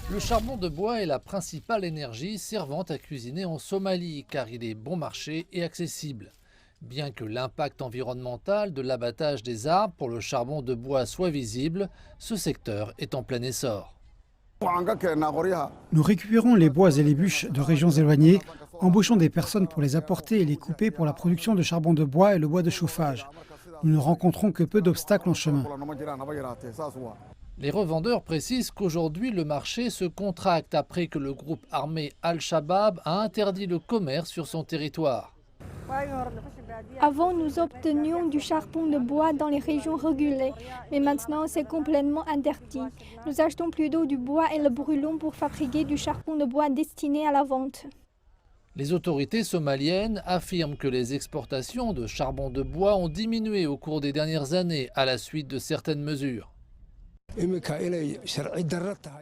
Le charbon de bois est la principale énergie servant à cuisiner en Somalie car il est bon marché et accessible. Bien que l'impact environnemental de l'abattage des arbres pour le charbon de bois soit visible, ce secteur est en plein essor. Nous récupérons les bois et les bûches de régions éloignées, embauchons des personnes pour les apporter et les couper pour la production de charbon de bois et le bois de chauffage. Nous ne rencontrons que peu d'obstacles en chemin. Les revendeurs précisent qu'aujourd'hui le marché se contracte après que le groupe armé Al-Shabaab a interdit le commerce sur son territoire. Avant, nous obtenions du charbon de bois dans les régions régulées, mais maintenant c'est complètement interdit. Nous achetons plutôt du bois et le brûlons pour fabriquer du charbon de bois destiné à la vente. Les autorités somaliennes affirment que les exportations de charbon de bois ont diminué au cours des dernières années à la suite de certaines mesures.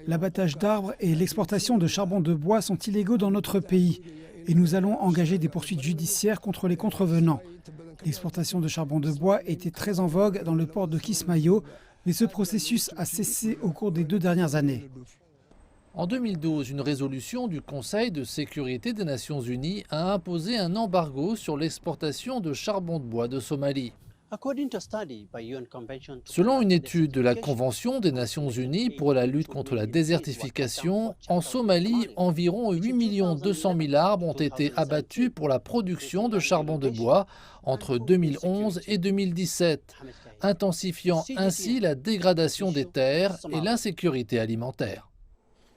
L'abattage d'arbres et l'exportation de charbon de bois sont illégaux dans notre pays et nous allons engager des poursuites judiciaires contre les contrevenants. L'exportation de charbon de bois était très en vogue dans le port de Kismayo, mais ce processus a cessé au cours des 2 dernières années. En 2012, une résolution du Conseil de sécurité des Nations Unies a imposé un embargo sur l'exportation de charbon de bois de Somalie. Selon une étude de la Convention des Nations Unies pour la lutte contre la désertification, en Somalie, environ 8 200 000 arbres ont été abattus pour la production de charbon de bois entre 2011 et 2017, intensifiant ainsi la dégradation des terres et l'insécurité alimentaire.